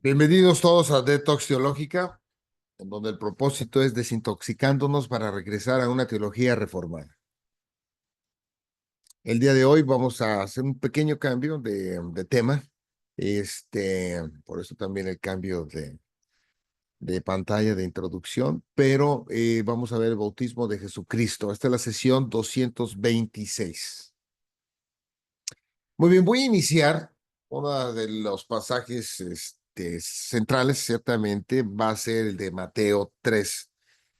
Bienvenidos todos a Detox Teológica, en donde el propósito es desintoxicándonos para regresar a una teología reformada. El día de hoy vamos a hacer un pequeño cambio de tema, por eso también el cambio de pantalla de introducción, pero vamos a ver el bautismo de Jesucristo. Esta es la sesión 226. Muy bien, voy a iniciar. Uno de los pasajes centrales ciertamente va a ser el de Mateo 3.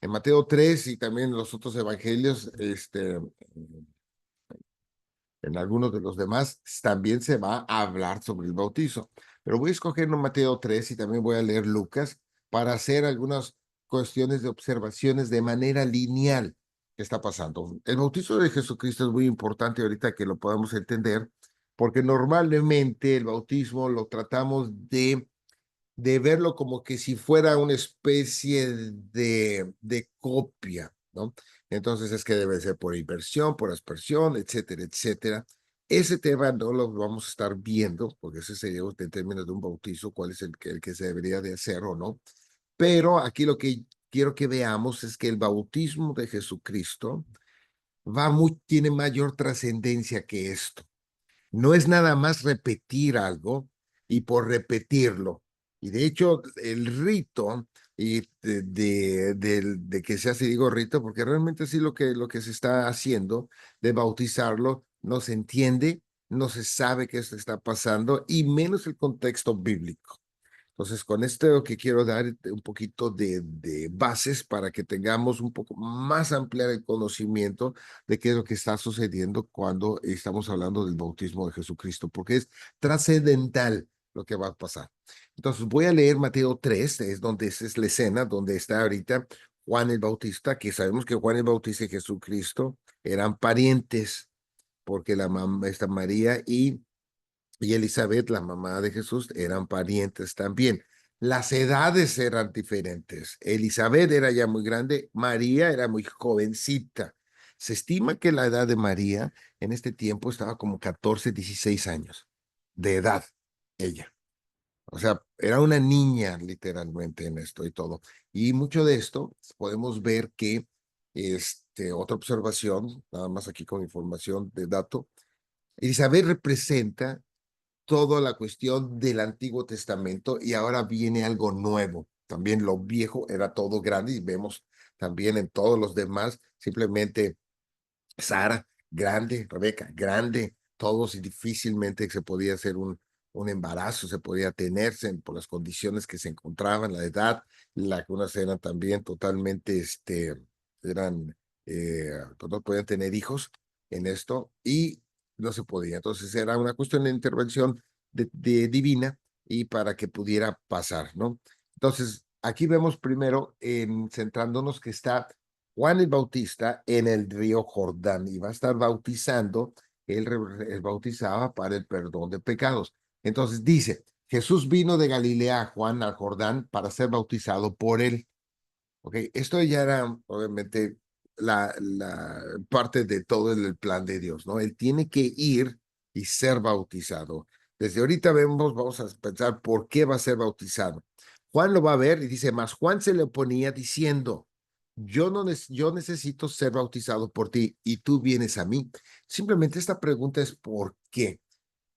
En Mateo 3 y también en los otros evangelios, en algunos de los demás, también se va a hablar sobre el bautizo. Pero voy a escoger en Mateo 3 y también voy a leer Lucas para hacer algunas cuestiones de observaciones de manera lineal que está pasando. El bautizo de Jesucristo es muy importante ahorita que lo podamos entender, porque normalmente el bautismo lo tratamos de verlo como que si fuera una especie de copia, ¿no? Entonces es que debe ser por inversión, por aspersión, etcétera, etcétera. Ese tema no lo vamos a estar viendo, porque ese sería en términos de un bautizo, cuál es el que se debería de hacer o no. Pero aquí lo que quiero que veamos es que el bautismo de Jesucristo tiene mayor trascendencia que esto. No es nada más repetir algo y por repetirlo. Y de hecho, el rito y de que se hace, digo rito, porque realmente sí lo que se está haciendo de bautizarlo no se entiende, no se sabe qué se está pasando y menos el contexto bíblico. Entonces, con esto que quiero dar un poquito de bases para que tengamos un poco más ampliar el conocimiento de qué es lo que está sucediendo cuando estamos hablando del bautismo de Jesucristo, porque es trascendental lo que va a pasar. Entonces, voy a leer Mateo 3, es donde es la escena donde está ahorita Juan el Bautista, que sabemos que Juan el Bautista y Jesucristo eran parientes, porque la mamá, esta María y Elizabeth, la mamá de Jesús, eran parientes también. Las edades eran diferentes. Elizabeth era ya muy grande, María era muy jovencita. Se estima que la edad de María en este tiempo estaba como 14, 16 años de edad, ella. O sea, era una niña literalmente en esto y todo. Y mucho de esto podemos ver que, otra observación, nada más aquí con información de dato, Elizabeth representa toda la cuestión del Antiguo Testamento y ahora viene algo nuevo. También lo viejo era todo grande y vemos también en todos los demás, simplemente Sara, grande, Rebeca, grande, todos y difícilmente se podía hacer un embarazo, se podía tenerse por las condiciones que se encontraban, la edad, unas eran también totalmente, eran, pues no podían tener hijos en esto y no se podía. Entonces era una cuestión de intervención de divina y para que pudiera pasar, ¿no? Entonces, aquí vemos primero, centrándonos que está Juan el Bautista en el río Jordán y va a estar bautizando, él bautizaba para el perdón de pecados. Entonces dice, Jesús vino de Galilea a Juan al Jordán para ser bautizado por él. ¿Ok? Esto ya era obviamente la parte de todo el plan de Dios, ¿no? Él tiene que ir y ser bautizado. Desde ahorita vamos a pensar por qué va a ser bautizado. Juan lo va a ver y dice, más Juan se le oponía diciendo, yo necesito ser bautizado por ti y tú vienes a mí. Simplemente esta pregunta es ¿por qué?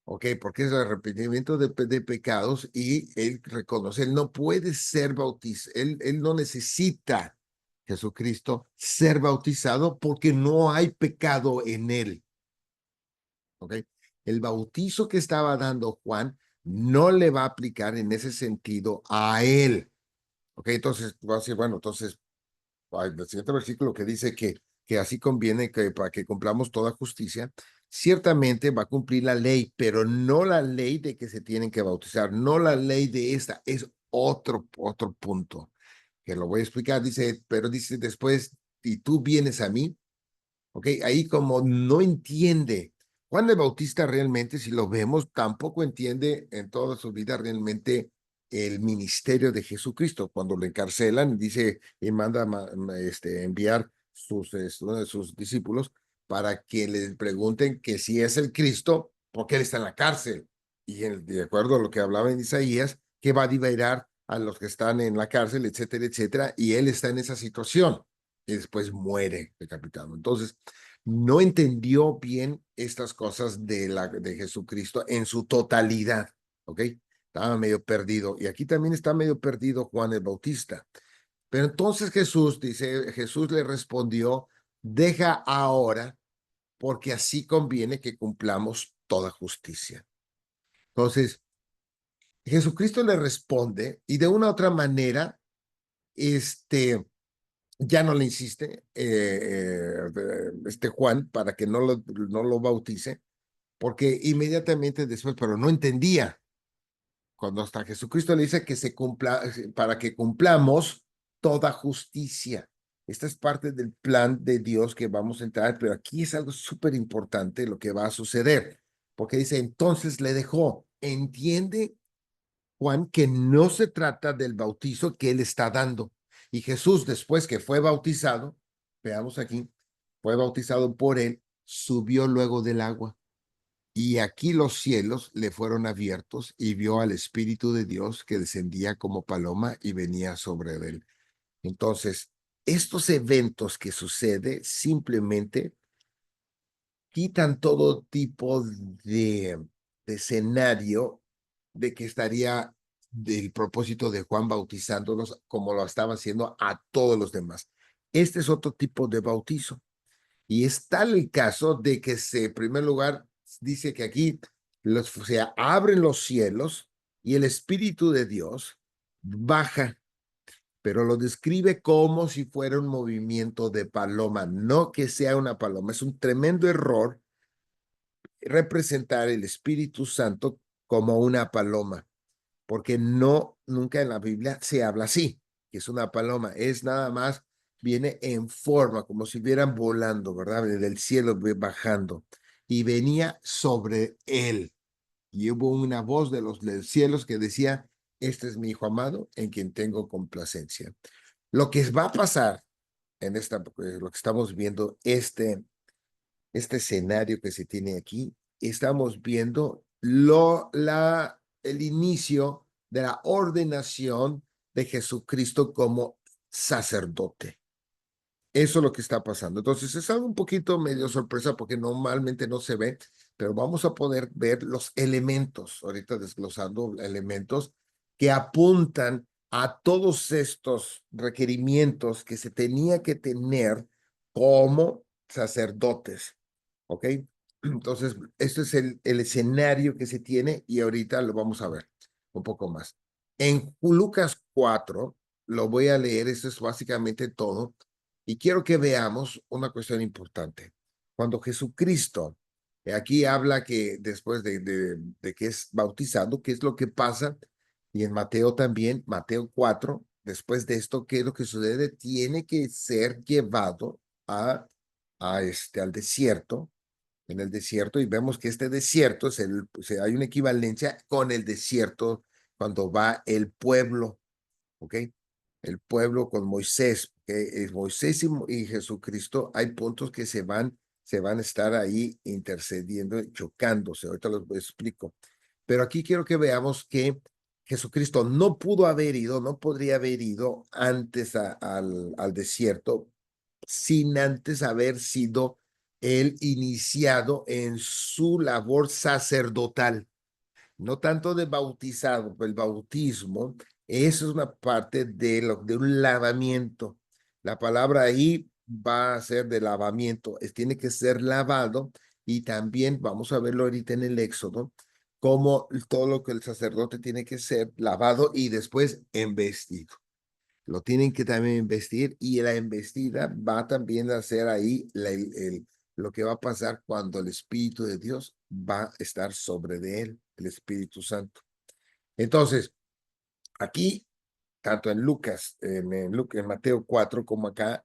¿Ok? Porque es el arrepentimiento de pecados y él reconoce, él no puede ser bautizado, él no necesita Jesucristo ser bautizado porque no hay pecado en él. ¿Ok? El bautizo que estaba dando Juan no le va a aplicar en ese sentido a él. ¿Ok? Entonces, va a decir, bueno, entonces el siguiente versículo que dice que así conviene que para que cumplamos toda justicia, ciertamente va a cumplir la ley, pero no la ley de que se tienen que bautizar, no la ley de esta, es otro punto que lo voy a explicar. Dice, pero dice después, y tú vienes a mí, ¿ok? Ahí como no entiende. Juan el Bautista realmente, si lo vemos, tampoco entiende en toda su vida realmente el ministerio de Jesucristo. Cuando lo encarcelan, dice y manda enviar uno de sus discípulos para que le pregunten que si es el Cristo, porque él está en la cárcel. Y de acuerdo a lo que hablaba en Isaías, que va a liberar a los que están en la cárcel, etcétera, etcétera, y él está en esa situación y después muere decapitado. Entonces, no entendió bien estas cosas de Jesucristo en su totalidad, ¿ok? Estaba medio perdido. Y aquí también está medio perdido Juan el Bautista. Pero entonces Jesús, dice, Jesús le respondió, deja ahora, porque así conviene que cumplamos toda justicia. Entonces, Jesucristo le responde y de una u otra manera, ya no le insiste Juan para que no lo bautice, porque inmediatamente después, pero no entendía, cuando hasta Jesucristo le dice que se cumpla, para que cumplamos toda justicia. Esta es parte del plan de Dios que vamos a entrar, pero aquí es algo súper importante lo que va a suceder, porque dice, entonces le dejó, entiende Juan que no se trata del bautizo que él está dando. Y Jesús, después que fue bautizado, veamos aquí, fue bautizado por él, subió luego del agua. Y aquí los cielos le fueron abiertos y vio al Espíritu de Dios que descendía como paloma y venía sobre él. Entonces, estos eventos que sucede simplemente quitan todo tipo de escenario de que estaría del propósito de Juan bautizándolos como lo estaba haciendo a todos los demás. Este es otro tipo de bautizo. Y es tal el caso de que en primer lugar, dice que aquí se abren los cielos y el Espíritu de Dios baja, pero lo describe como si fuera un movimiento de paloma, no que sea una paloma. Es un tremendo error representar el Espíritu Santo como una paloma, porque nunca en la Biblia se habla así, que es una paloma, es nada más, viene en forma, como si vieran volando, ¿verdad? Del cielo bajando, y venía sobre él, y hubo una voz de los cielos que decía, este es mi hijo amado, en quien tengo complacencia. Lo que va a pasar en lo que estamos viendo, este escenario que se tiene aquí, estamos viendo el inicio de la ordenación de Jesucristo como sacerdote. Eso es lo que está pasando. Entonces es algo un poquito medio sorpresa porque normalmente no se ve, pero vamos a poder ver los elementos, ahorita desglosando elementos que apuntan a todos estos requerimientos que se tenía que tener como sacerdotes. ¿Ok? Entonces, este es el escenario que se tiene y ahorita lo vamos a ver un poco más. En Lucas 4, lo voy a leer, esto es básicamente todo, y quiero que veamos una cuestión importante. Cuando Jesucristo, aquí habla que después de que es bautizado, ¿qué es lo que pasa? Y en Mateo también, Mateo 4, después de esto, ¿qué es lo que sucede? Tiene que ser llevado al desierto, en el desierto, y vemos que este desierto hay una equivalencia con el desierto cuando va el pueblo, ¿ok? El pueblo con Moisés, es Moisés y Jesucristo, hay puntos que se van a estar ahí intercediendo, chocándose, ahorita los explico. Pero aquí quiero que veamos que Jesucristo no pudo haber ido, no podría haber ido antes al desierto sin antes haber sido él iniciado en su labor sacerdotal, no tanto de bautizado, el bautismo, eso es una parte de un lavamiento. La palabra ahí va a ser de lavamiento, tiene que ser lavado y también vamos a verlo ahorita en el Éxodo, como todo lo que el sacerdote tiene que ser lavado y después embestido. Lo tienen que también investir y la embestida va también a ser ahí lo que va a pasar cuando el Espíritu de Dios va a estar sobre de él, el Espíritu Santo. Entonces, aquí, tanto en Lucas, en Mateo 4, como acá,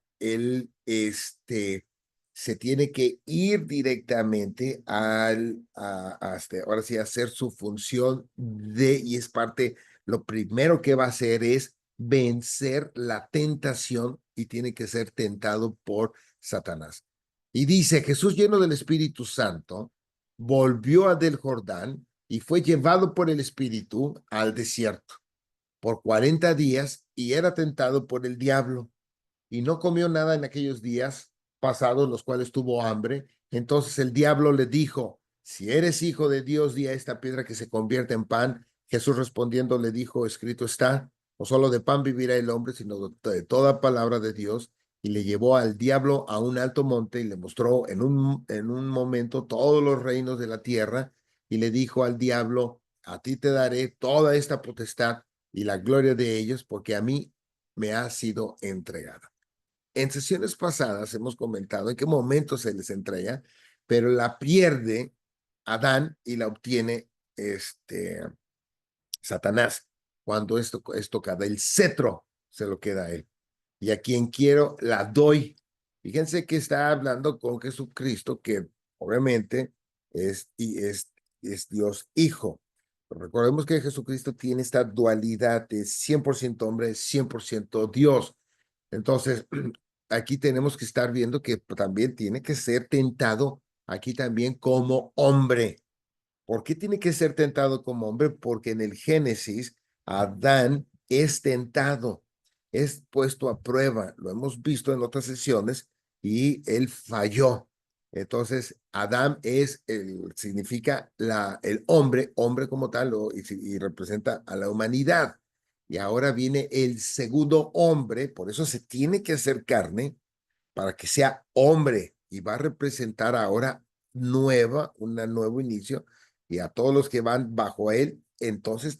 se tiene que ir directamente ahora sí, hacer su función y es parte, lo primero que va a hacer es vencer la tentación y tiene que ser tentado por Satanás. Y dice, Jesús lleno del Espíritu Santo, volvió a del Jordán y fue llevado por el Espíritu al desierto. por 40 días y era tentado por el diablo y no comió nada en aquellos días pasados, los cuales tuvo hambre. Entonces el diablo le dijo, si eres hijo de Dios, di a esta piedra que se convierta en pan. Jesús respondiendo le dijo, escrito está, no solo de pan vivirá el hombre, sino de toda palabra de Dios. Y le llevó al diablo a un alto monte y le mostró en un momento todos los reinos de la tierra y le dijo al diablo, a ti te daré toda esta potestad y la gloria de ellos, porque a mí me ha sido entregada. En sesiones pasadas hemos comentado en qué momento se les entrega, pero la pierde Adán y la obtiene Satanás. Cuando esto es tocada, el cetro se lo queda a él. Y a quien quiero la doy. Fíjense que está hablando con Jesucristo, que obviamente es Dios Hijo. Pero recordemos que Jesucristo tiene esta dualidad de 100% hombre, 100% Dios. Entonces, aquí tenemos que estar viendo que también tiene que ser tentado aquí también como hombre. ¿Por qué tiene que ser tentado como hombre? Porque en el Génesis, Adán es tentado, es puesto a prueba. Lo hemos visto en otras sesiones y él falló. Entonces, Adán significa el hombre, hombre como tal, y representa a la humanidad. Y ahora viene el segundo hombre, por eso se tiene que hacer carne para que sea hombre y va a representar ahora un nuevo inicio y a todos los que van bajo él, entonces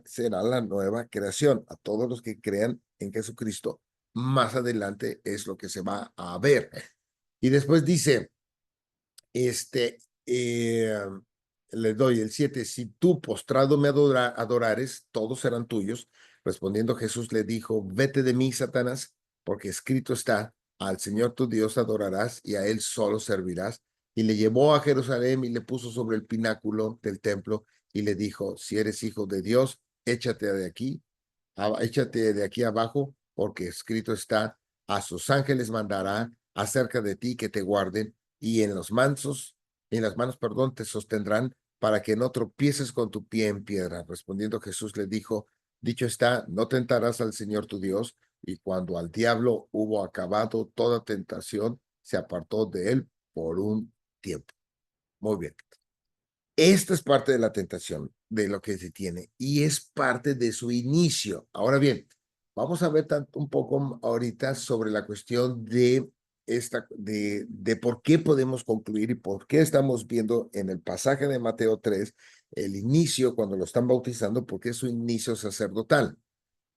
será la nueva creación. A todos los que crean en Jesucristo, más adelante es lo que se va a ver. Y después dice, le doy el 7, si tú postrado me adorares, todos serán tuyos. Respondiendo Jesús le dijo, vete de mí, Satanás, porque escrito está, al Señor tu Dios adorarás y a él solo servirás. Y le llevó a Jerusalén y le puso sobre el pináculo del templo y le dijo, si eres hijo de Dios, échate de aquí abajo, porque escrito está, a sus ángeles mandará acerca de ti que te guarden y en las manos, perdón, te sostendrán para que no tropieces con tu pie en piedra. Respondiendo Jesús le dijo, dicho está, no tentarás al Señor tu Dios. Y cuando al diablo hubo acabado toda tentación, se apartó de él por un tiempo. Muy bien. Esta es parte de la tentación, de lo que se tiene, y es parte de su inicio. Ahora bien, vamos a ver un poco ahorita sobre la cuestión de por qué podemos concluir y por qué estamos viendo en el pasaje de Mateo 3 el inicio cuando lo están bautizando, porque es su inicio sacerdotal.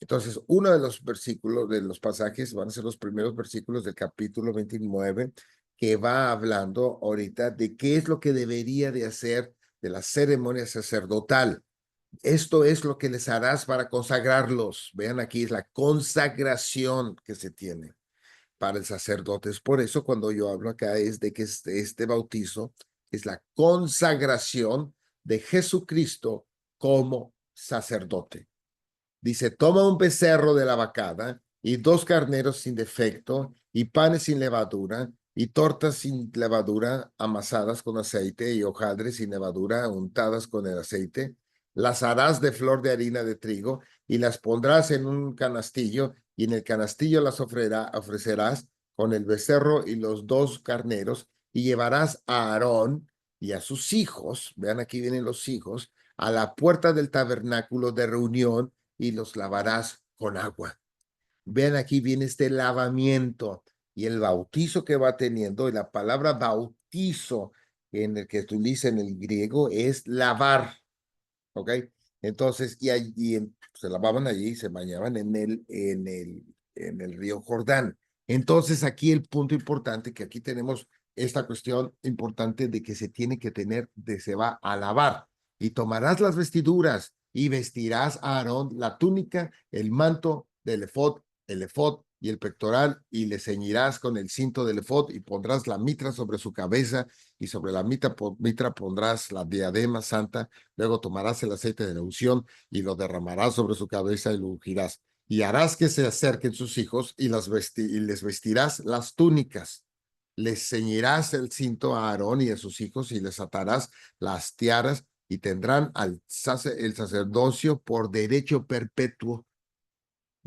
Entonces, uno de los versículos, de los pasajes, van a ser los primeros versículos del capítulo 29, que va hablando ahorita de qué es lo que debería de hacer de la ceremonia sacerdotal. Esto es lo que les harás para consagrarlos. Vean aquí, es la consagración que se tiene para el sacerdote. Es por eso cuando yo hablo acá es de que este bautizo es la consagración de Jesucristo como sacerdote. Dice, toma un becerro de la vacada y 2 carneros sin defecto y panes sin levadura y tortas sin levadura amasadas con aceite y hojaldres sin levadura untadas con el aceite. Las harás de flor de harina de trigo y las pondrás en un canastillo y en el canastillo las ofrecerás con el becerro y los 2 carneros y llevarás a Aarón y a sus hijos, vean aquí vienen los hijos, a la puerta del tabernáculo de reunión y los lavarás con agua. Vean, aquí viene este lavamiento y el bautizo que va teniendo. Y la palabra bautizo en el que utiliza en el griego es lavar. ¿Ok? Entonces, se lavaban allí y se bañaban en el río Jordán. Entonces, aquí el punto importante, que aquí tenemos esta cuestión importante de que se tiene que se va a lavar. Y tomarás las vestiduras y vestirás a Aarón la túnica, el manto del efod, el efod y el pectoral, y le ceñirás con el cinto del efod y pondrás la mitra sobre su cabeza y sobre la mitra pondrás la diadema santa. Luego tomarás el aceite de la unción y lo derramarás sobre su cabeza y lo ungirás. Y harás que se acerquen sus hijos y les vestirás las túnicas. Les ceñirás el cinto a Aarón y a sus hijos y les atarás las tiaras y tendrán el sacerdocio por derecho perpetuo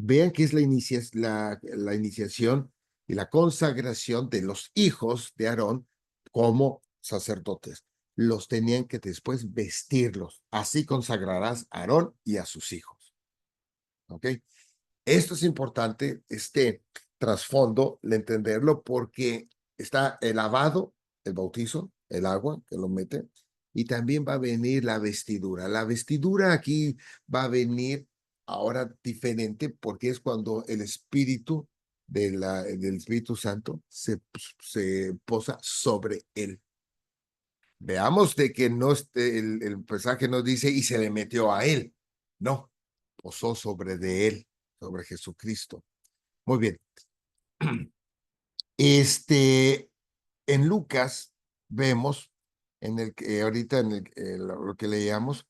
Vean que es la iniciación y la consagración de los hijos de Aarón como sacerdotes. Los tenían que después vestirlos. Así consagrarás a Aarón y a sus hijos. ¿Ok? Esto es importante, este trasfondo, de entenderlo, porque está el lavado, el bautizo, el agua que lo mete, y también va a venir la vestidura. La vestidura aquí va a venir ahora diferente porque es cuando el Espíritu del Espíritu Santo se posa sobre él. Veamos de que no el pasaje nos dice y se le metió a él. No, posó sobre de él, sobre Jesucristo. Muy bien. En Lucas vemos, en el que ahorita lo que leíamos,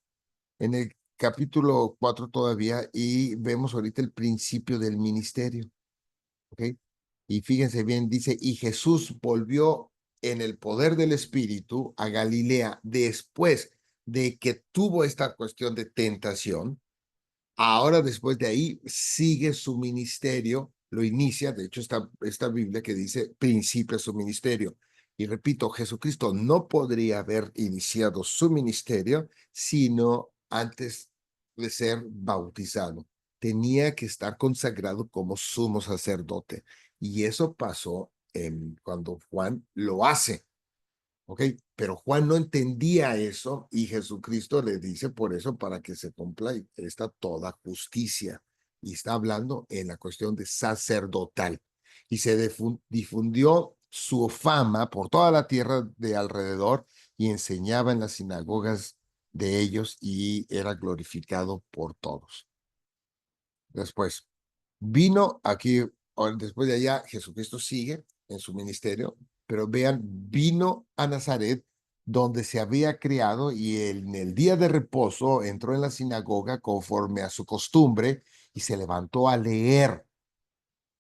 en el capítulo 4 todavía, y vemos ahorita el principio del ministerio. ¿Ok? Y fíjense bien, dice, y Jesús volvió en el poder del Espíritu a Galilea después de que tuvo esta cuestión de tentación. Ahora, después de ahí, sigue su ministerio, lo inicia, de hecho, esta Biblia que dice, principia su ministerio. Y repito, Jesucristo no podría haber iniciado su ministerio sino antes de ser bautizado. Tenía que estar consagrado como sumo sacerdote. Y eso pasó cuando Juan lo hace. ¿Ok? Pero Juan no entendía eso y Jesucristo le dice por eso para que se cumpla esta toda justicia. Y está hablando en la cuestión de sacerdotal. Y se difundió su fama por toda la tierra de alrededor y enseñaba en las sinagogas de ellos y era glorificado por todos. Después, vino aquí, después de allá, Jesucristo sigue en su ministerio, pero vean, vino a Nazaret, donde se había criado, y en el día de reposo entró en la sinagoga conforme a su costumbre y se levantó a leer.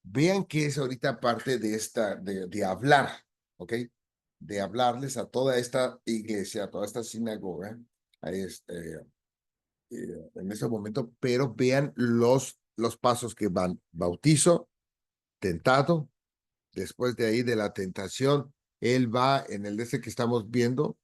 Vean que es ahorita parte de de hablar, ¿ok? De hablarles a toda esta iglesia, a toda esta sinagoga, a en ese momento, pero vean los pasos que van. Bautizo, tentado, después de ahí de la tentación, él va en el de ese que estamos viendo,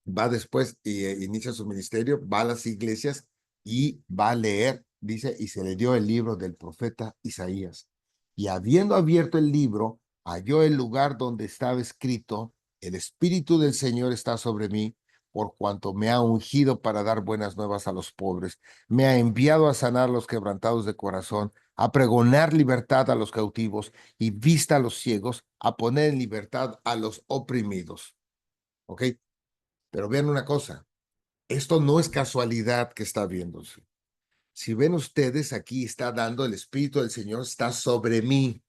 va después y inicia su ministerio, va a las iglesias y va a leer, dice, y se le dio el libro del profeta Isaías. Y habiendo abierto el libro, halló el lugar donde estaba escrito, el Espíritu del Señor está sobre mí, por cuanto me ha ungido para dar buenas nuevas a los pobres, me ha enviado a sanar los quebrantados de corazón, a pregonar libertad a los cautivos y vista a los ciegos, a poner en libertad a los oprimidos. ¿Ok? Pero vean una cosa, esto no es casualidad que está viéndose. Si ven ustedes, aquí está dando el Espíritu del Señor, está sobre mí.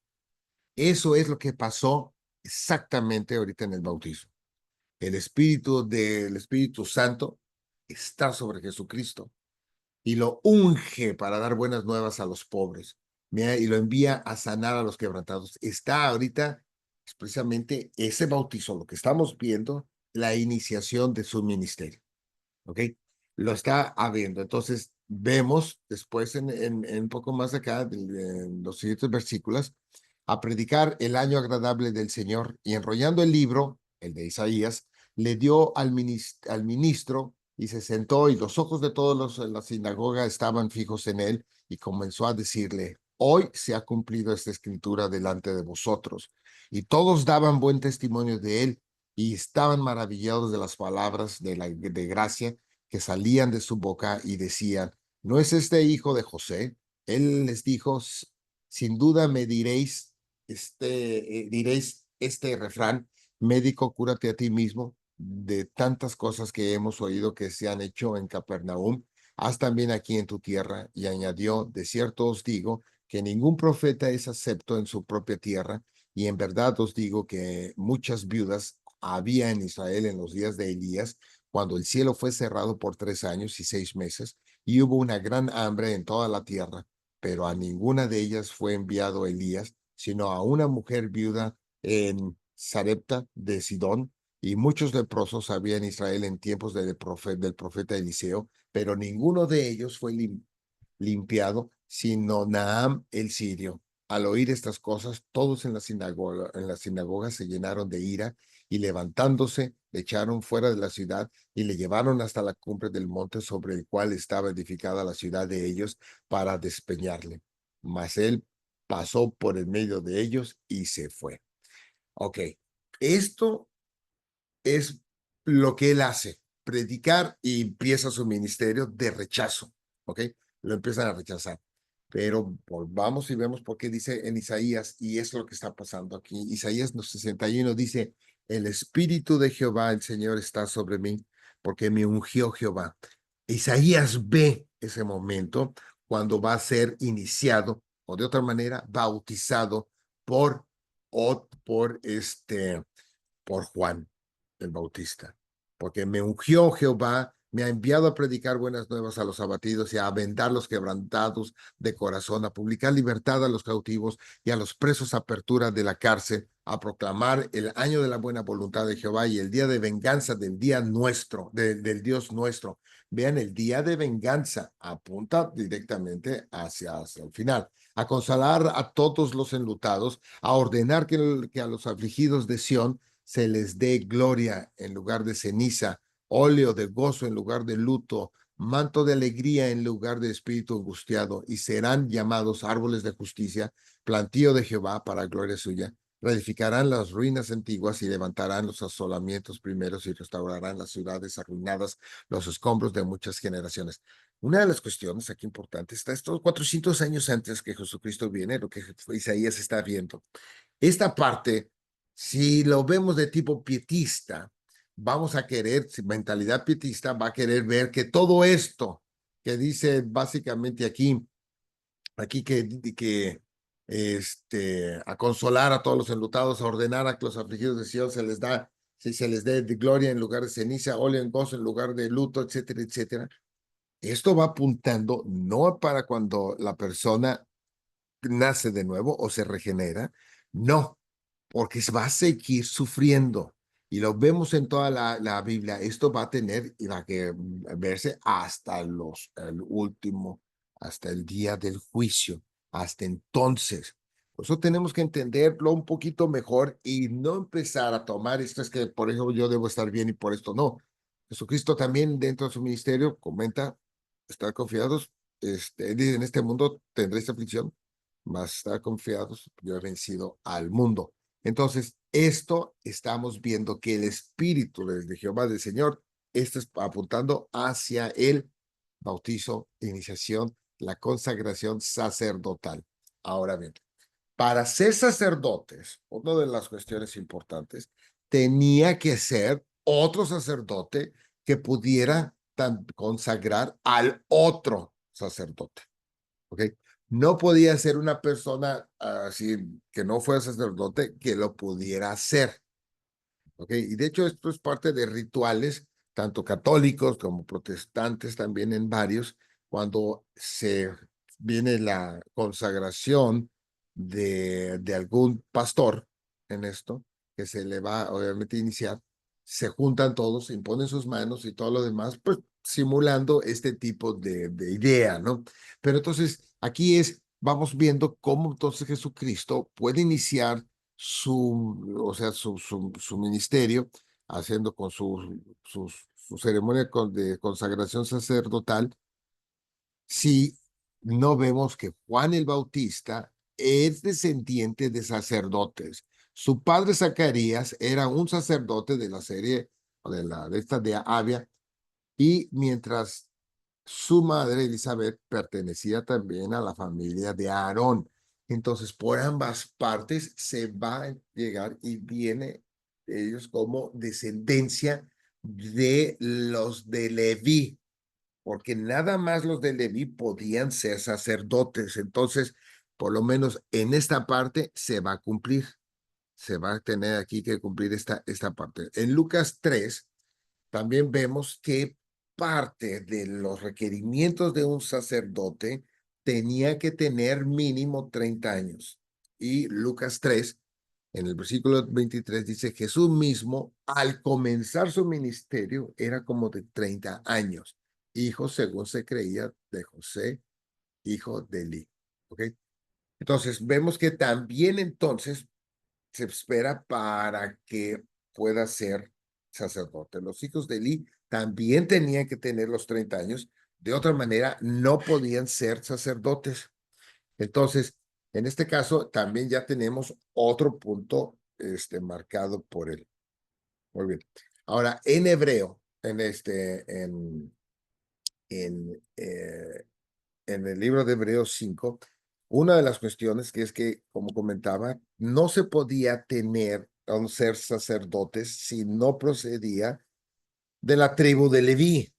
Eso es lo que pasó exactamente ahorita en el bautizo. El Espíritu del Espíritu Santo está sobre Jesucristo y lo unge para dar buenas nuevas a los pobres. Y lo envía a sanar a los quebrantados. Está ahorita es precisamente ese bautizo, lo que estamos viendo, la iniciación de su ministerio. ¿Ok? Lo está habiendo. Entonces, vemos después en un poco más acá, en los siguientes versículos, a predicar el año agradable del Señor y enrollando el libro, el de Isaías, le dio al ministro y se sentó y los ojos de todos los en la sinagoga estaban fijos en él y comenzó a decirle, hoy se ha cumplido esta escritura delante de vosotros. Y todos daban buen testimonio de él y estaban maravillados de las palabras de gracia que salían de su boca y decían, ¿no es este hijo de José? Él les dijo, sin duda me diréis este refrán, médico, cúrate a ti mismo, de tantas cosas que hemos oído que se han hecho en Capernaum, haz también aquí en tu tierra. Y añadió, de cierto os digo, que ningún profeta es acepto en su propia tierra, y en verdad os digo que muchas viudas había en Israel en los días de Elías, cuando el cielo fue cerrado por 3 años y 6 meses, y hubo una gran hambre en toda la tierra, pero a ninguna de ellas fue enviado Elías, sino a una mujer viuda en Sarepta de Sidón, y muchos leprosos había en Israel en tiempos del profeta Eliseo, pero ninguno de ellos fue limpiado, sino Naam el sirio. Al oír estas cosas, todos en la sinagoga se llenaron de ira y levantándose, le echaron fuera de la ciudad y le llevaron hasta la cumbre del monte sobre el cual estaba edificada la ciudad de ellos para despeñarle. Mas él pasó por el medio de ellos y se fue. Ok, esto es lo que él hace, predicar y empieza su ministerio de rechazo, ¿ok? Lo empiezan a rechazar. Pero vamos y vemos por qué dice en Isaías, y es lo que está pasando aquí. Isaías 61 dice, el Espíritu de Jehová, el Señor, está sobre mí, porque me ungió Jehová. Isaías ve ese momento cuando va a ser iniciado, o de otra manera, bautizado por, por Juan el Bautista, porque me ungió Jehová, me ha enviado a predicar buenas nuevas a los abatidos y a vendar los quebrantados de corazón, a publicar libertad a los cautivos y a los presos apertura de la cárcel, a proclamar el año de la buena voluntad de Jehová y el día de venganza del día nuestro, del Dios nuestro. Vean, el día de venganza apunta directamente hacia el final. A consolar a todos los enlutados, a ordenar que a los afligidos de Sión se les dé gloria en lugar de ceniza, óleo de gozo en lugar de luto, manto de alegría en lugar de espíritu angustiado, y serán llamados árboles de justicia, plantío de Jehová para gloria suya. Reedificarán las ruinas antiguas y levantarán los asolamientos primeros y restaurarán las ciudades arruinadas, los escombros de muchas generaciones. Una de las cuestiones aquí importantes está estos 400 años antes que Jesucristo viene, lo que Isaías está viendo. Esta parte, si lo vemos de tipo pietista, vamos a querer, mentalidad pietista, va a querer ver que todo esto que dice básicamente aquí a consolar a todos los enlutados, a ordenar a los afligidos de Sion se les da, si se les dé de gloria en lugar de ceniza, óleo en gozo en lugar de luto, etcétera, etcétera. Esto va apuntando no para cuando la persona nace de nuevo o se regenera, no, porque va a seguir sufriendo. Y lo vemos en toda la Biblia. Esto va a tener y va a que verse hasta el último, hasta el día del juicio, hasta entonces. Por eso tenemos que entenderlo un poquito mejor y no empezar a tomar esto es que por eso yo debo estar bien y por esto no. Jesucristo también dentro de su ministerio comenta, estar confiados, dice, en este mundo tendréis aflicción, mas estar confiados, yo he vencido al mundo. Entonces, esto estamos viendo que el Espíritu de Jehová del Señor está apuntando hacia el bautizo, iniciación, la consagración sacerdotal. Ahora bien, para ser sacerdotes, una de las cuestiones importantes, tenía que ser otro sacerdote que pudiera consagrar al otro sacerdote. ¿Ok? No podía ser una persona así que no fuera sacerdote que lo pudiera hacer. ¿Ok? Y de hecho esto es parte de rituales, tanto católicos como protestantes, también en varios, cuando se viene la consagración de algún pastor en esto, que se le va obviamente a iniciar, se juntan todos, imponen sus manos y todo lo demás, pues simulando este tipo de idea, ¿no? Pero entonces aquí vamos viendo cómo entonces Jesucristo puede iniciar su ministerio, haciendo con su ceremonia de consagración sacerdotal, si no vemos que Juan el Bautista es descendiente de sacerdotes. Su padre Zacarías era un sacerdote de la serie de Abia, y mientras su madre Elizabeth pertenecía también a la familia de Aarón. Entonces, por ambas partes se va a llegar y viene ellos como descendencia de los de Leví, porque nada más los de Leví podían ser sacerdotes. Entonces, por lo menos en esta parte se va a cumplir. Se va a tener aquí que cumplir esta parte. En Lucas 3 también vemos que parte de los requerimientos de un sacerdote tenía que tener mínimo 30 años. Y Lucas 3, en el versículo 23, dice, Jesús mismo, al comenzar su ministerio, era como de 30 años, hijo, según se creía, de José, hijo de Eli. ¿Ok? Entonces, vemos que también entonces se espera para que pueda ser sacerdote. Los hijos de Eli también tenían que tener los 30 años. De otra manera, no podían ser sacerdotes. Entonces, en este caso, también ya tenemos otro punto marcado por él. Muy bien. Ahora, en hebreo, en, eh, en el libro de Hebreos 5, una de las cuestiones que es que, como comentaba, no se podía tener a un ser sacerdotes si no procedía de la tribu de Leví.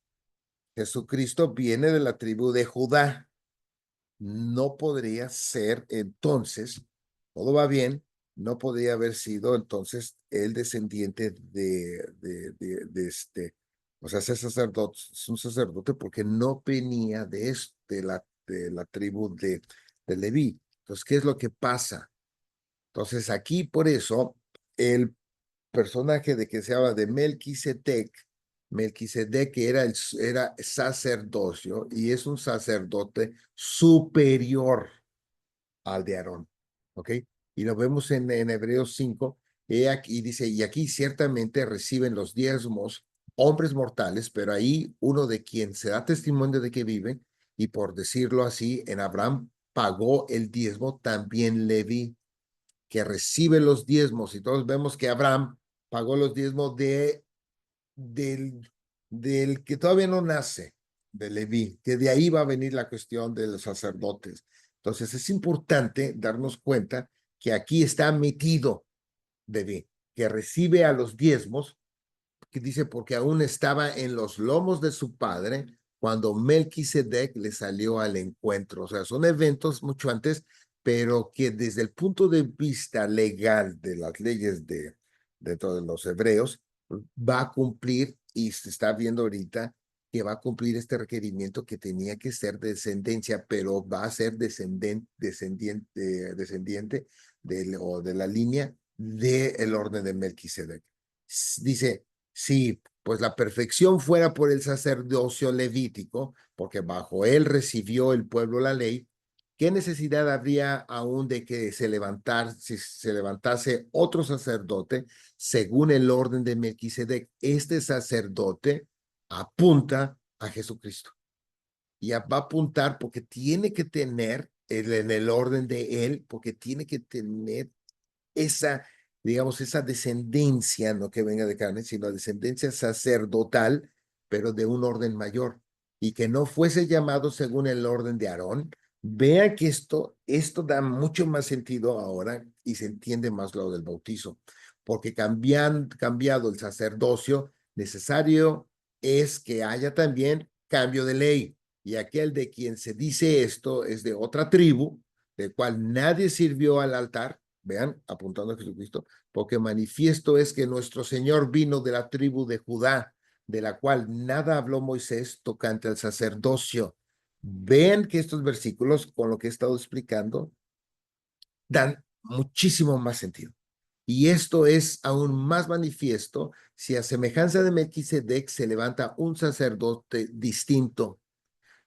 Jesucristo viene de la tribu de Judá. No podría ser entonces, todo va bien, no podría haber sido entonces el descendiente o sea, ser sacerdote, es un sacerdote porque no venía de la tribu de Leví. Entonces, ¿qué es lo que pasa? Entonces, aquí por eso, el personaje de que se habla de Melquisedec, Melquisedec era sacerdocio y es un sacerdote superior al de Aarón, ¿ok? Y lo vemos en Hebreos 5, aquí dice, y aquí ciertamente reciben los diezmos hombres mortales, pero ahí uno de quien se da testimonio de que vive, y por decirlo así, en Abraham pagó el diezmo, también Leví, que recibe los diezmos, y todos vemos que Abraham pagó los diezmos del, del que todavía no nace, de Leví, que de ahí va a venir la cuestión de los sacerdotes. Entonces es importante darnos cuenta que aquí está metido Leví, que recibe a los diezmos, que dice porque aún estaba en los lomos de su padre cuando Melquisedec le salió al encuentro. O sea, son eventos mucho antes, pero que desde el punto de vista legal de las leyes de todos los hebreos, va a cumplir, y se está viendo ahorita que va a cumplir este requerimiento que tenía que ser descendencia, pero va a ser descendiente o de la línea del orden de Melquisedec. Dice, si pues la perfección fuera por el sacerdocio levítico, porque bajo él recibió el pueblo la ley, ¿qué necesidad habría aún de que si se levantase otro sacerdote según el orden de Melquisedec? Este sacerdote apunta a Jesucristo y va a apuntar porque tiene que tener en el orden de él, porque tiene que tener esa, digamos, esa descendencia, no que venga de carne, sino descendencia sacerdotal, pero de un orden mayor, y que no fuese llamado según el orden de Aarón. Vean que esto da mucho más sentido ahora y se entiende más lo del bautizo, porque cambiado el sacerdocio, necesario es que haya también cambio de ley. Y aquel de quien se dice esto es de otra tribu, del cual nadie sirvió al altar, vean, apuntando a Jesucristo, porque manifiesto es que nuestro Señor vino de la tribu de Judá, de la cual nada habló Moisés tocante al sacerdocio. Vean que estos versículos, con lo que he estado explicando, dan muchísimo más sentido. Y esto es aún más manifiesto si a semejanza de Melquisedec se levanta un sacerdote distinto,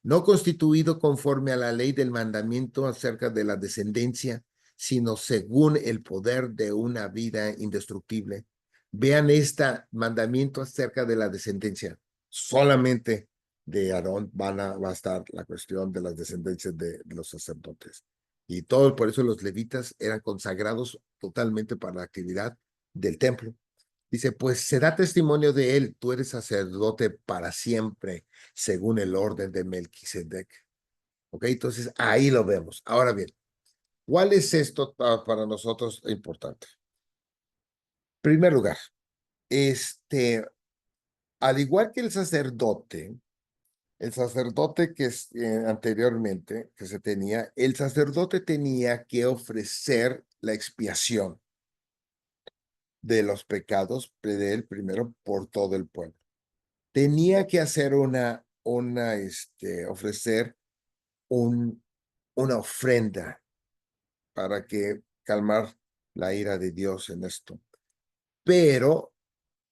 no constituido conforme a la ley del mandamiento acerca de la descendencia, sino según el poder de una vida indestructible. Vean este mandamiento acerca de la descendencia. Solamente de Aarón va a estar la cuestión de las descendencias de los sacerdotes. Y todo, por eso los levitas eran consagrados totalmente para la actividad del templo. Dice, pues se da testimonio de él, tú eres sacerdote para siempre, según el orden de Melquisedec. ¿Ok? Entonces ahí lo vemos. Ahora bien, ¿cuál es esto para nosotros importante? En primer lugar, al igual que el sacerdote que es, anteriormente que se tenía, el sacerdote tenía que ofrecer la expiación de los pecados de él primero por todo el pueblo. Tenía que hacer ofrecer una ofrenda para que calmar la ira de Dios en esto. Pero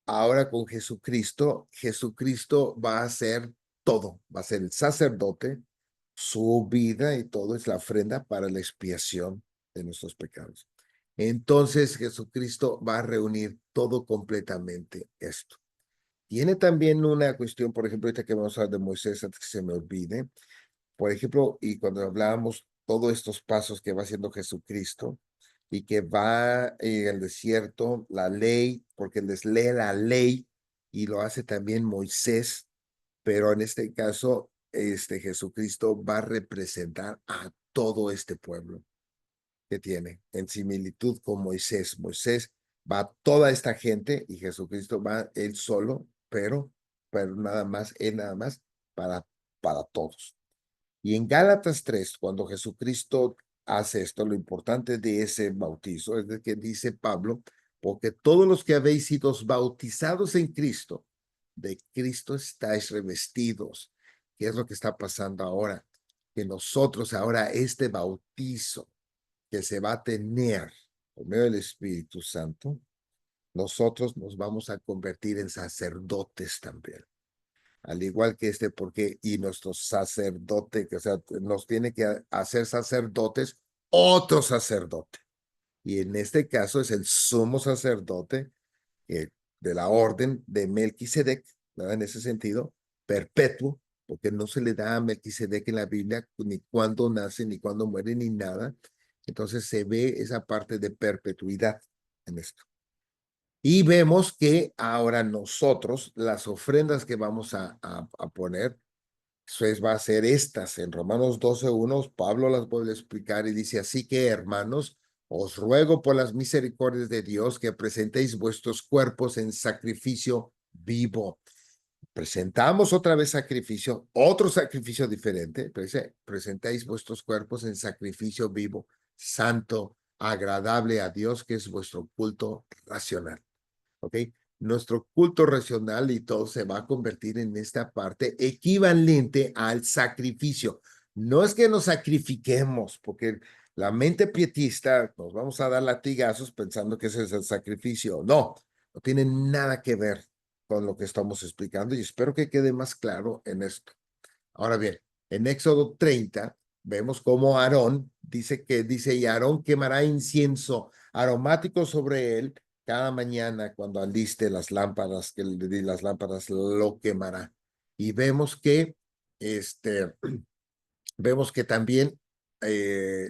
ahora con Jesucristo, Jesucristo va a hacer todo, va a ser el sacerdote, Su vida y todo es la ofrenda para la expiación de nuestros pecados. Entonces Jesucristo va a reunir todo completamente esto. Tiene también una cuestión, por ejemplo, ahorita que vamos a hablar de Moisés, antes que se me olvide, por ejemplo, y cuando hablábamos todos estos pasos que va haciendo Jesucristo y que va en el desierto, la ley, porque les lee la ley y lo hace también Moisés, pero en este caso, Jesucristo va a representar a todo este pueblo que tiene en similitud con Moisés. Moisés va toda esta gente y Jesucristo va él solo, pero nada más, él nada más para todos. Y en Gálatas 3, cuando Jesucristo hace esto, lo importante de ese bautizo es de que dice Pablo, porque todos los que habéis sido bautizados en Cristo, de Cristo estáis revestidos. ¿Qué es lo que está pasando ahora? Que nosotros ahora este bautizo que se va a tener por medio del Espíritu Santo, nosotros nos vamos a convertir en sacerdotes también. Al igual que porque, y nuestro sacerdote, que o sea, nos tiene que hacer sacerdotes, otro sacerdote. Y en este caso es el sumo sacerdote de la orden de Melquisedec, ¿verdad? En ese sentido, perpetuo, porque no se le da a Melquisedec en la Biblia ni cuándo nace, ni cuándo muere, ni nada. Entonces se ve esa parte de perpetuidad en esto. Y vemos que ahora nosotros, las ofrendas que vamos a poner, pues va a ser estas. En Romanos 12:1, Pablo las vuelve a explicar y dice, así que hermanos, os ruego por las misericordias de Dios que presentéis vuestros cuerpos en sacrificio vivo. Presentamos otra vez sacrificio, otro sacrificio diferente, presentáis vuestros cuerpos en sacrificio vivo, santo, agradable a Dios, que es vuestro culto racional. ¿Ok? Nuestro culto racional y todo se va a convertir en esta parte equivalente al sacrificio. No es que nos sacrifiquemos, porque la mente pietista nos vamos a dar latigazos pensando que ese es el sacrificio. No, no tiene nada que ver con lo que estamos explicando y espero que quede más claro en esto. Ahora bien, en Éxodo 30 vemos cómo Aarón dice, y Aarón quemará incienso aromático sobre él cada mañana cuando aliste las lámparas, que le di las lámparas, lo quemará. Y vemos que también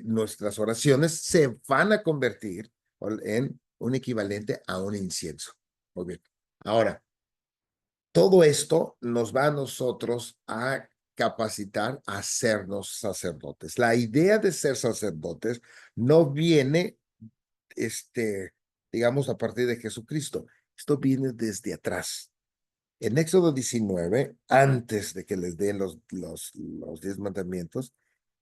nuestras oraciones se van a convertir en un equivalente a un incienso. Muy bien. Ahora, todo esto nos va a nosotros a capacitar a sernos sacerdotes. La idea de ser sacerdotes no viene, digamos, a partir de Jesucristo. Esto viene desde atrás. En Éxodo 19, antes de que les den los 10 mandamientos,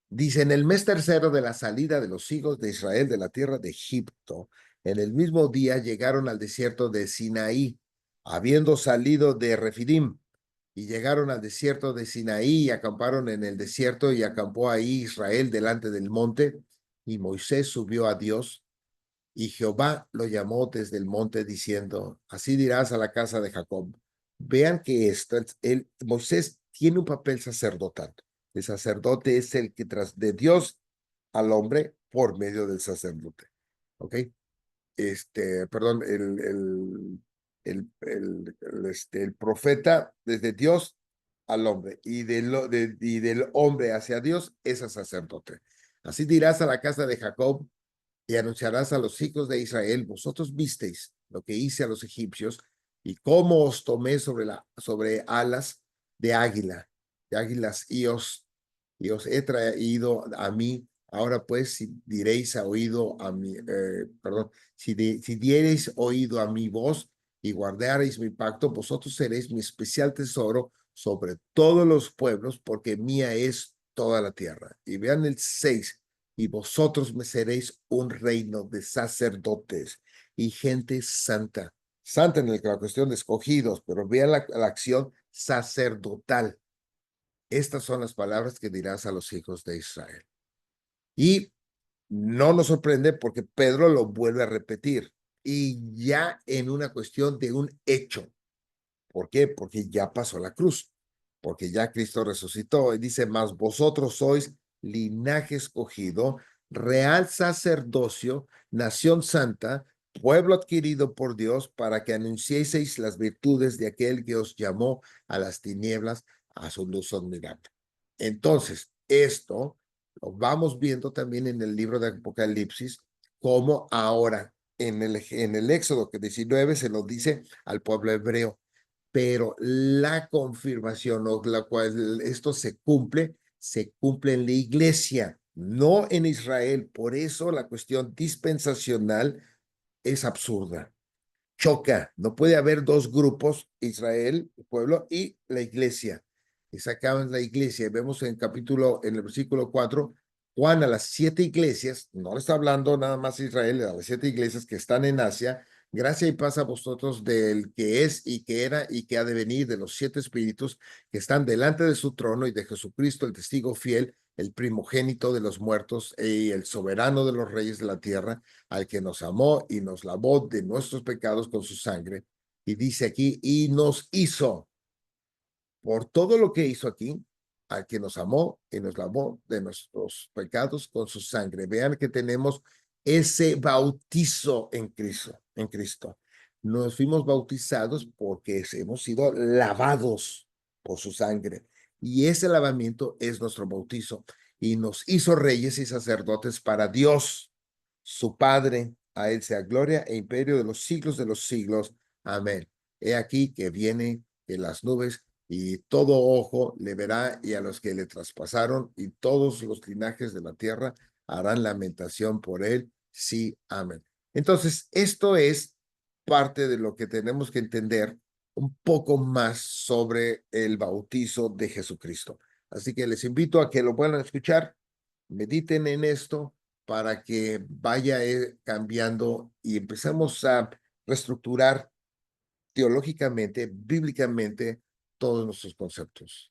dice, en el mes tercero de la salida de los hijos de Israel de la tierra de Egipto, en el mismo día llegaron al desierto de Sinaí, habiendo salido de Refidim, y llegaron al desierto de Sinaí y acamparon en el desierto y acampó ahí Israel delante del monte, y Moisés subió a Dios, y Jehová lo llamó desde el monte diciendo, así dirás a la casa de Jacob. Vean que Moisés tiene un papel sacerdotal. El sacerdote es el que tras de Dios al hombre por medio del sacerdote. ¿Ok? Perdón, el profeta desde Dios al hombre y del hombre hacia Dios es el sacerdote. Así dirás a la casa de Jacob y anunciarás a los hijos de Israel, vosotros visteis lo que hice a los egipcios y cómo os tomé sobre alas de águilas y os he traído a mí. Ahora pues, si diréis oído a mi, perdón, si diereis oído a mi voz y guardareis mi pacto, vosotros seréis mi especial tesoro sobre todos los pueblos, porque mía es toda la tierra. Y vean el 6, y vosotros me seréis un reino de sacerdotes y gente santa. Santa en la cuestión de escogidos, pero vean la acción sacerdotal. Estas son las palabras que dirás a los hijos de Israel. Y no nos sorprende porque Pedro lo vuelve a repetir y ya en una cuestión de un hecho. ¿Por qué? Porque ya pasó la cruz. porque ya Cristo resucitó. Y dice, mas vosotros sois linaje escogido, real sacerdocio, nación santa, pueblo adquirido por Dios, para que anunciéis las virtudes de aquel que os llamó a las tinieblas, a su luz admirable. Entonces, esto lo vamos viendo también en el libro de Apocalipsis, como ahora en el Éxodo que 19 se lo dice al pueblo hebreo, pero la confirmación o la cual esto se cumple en la iglesia, no en Israel. Por eso la cuestión dispensacional es absurda, choca. No puede haber dos grupos, Israel, el pueblo, y la iglesia. Y sacaban la iglesia. Vemos en el versículo 4, Juan a las 7 iglesias, no le está hablando nada más a Israel, a las 7 iglesias que están en Asia, gracia y paz a vosotros del que es y que era y que ha de venir, de los 7 espíritus que están delante de su trono y de Jesucristo, el testigo fiel, el primogénito de los muertos y el soberano de los reyes de la tierra, al que nos amó y nos lavó de nuestros pecados con su sangre. Y dice aquí, y nos hizo, por todo lo que hizo aquí, al que nos amó y nos lavó de nuestros pecados con su sangre. Vean que tenemos ese bautizo en Cristo, en Cristo. Nos fuimos bautizados porque hemos sido lavados por su sangre. Y ese lavamiento es nuestro bautizo. Y nos hizo reyes y sacerdotes para Dios, su Padre. A él sea gloria e imperio de los siglos. Amén. He aquí que viene en las nubes y todo ojo le verá y a los que le traspasaron y todos los linajes de la tierra harán lamentación por él. Sí, amén. Entonces, esto es parte de lo que tenemos que entender un poco más sobre el bautizo de Jesucristo. Así que les invito a que lo puedan escuchar, mediten en esto para que vaya cambiando y empecemos a reestructurar teológicamente, bíblicamente, todos nuestros conceptos.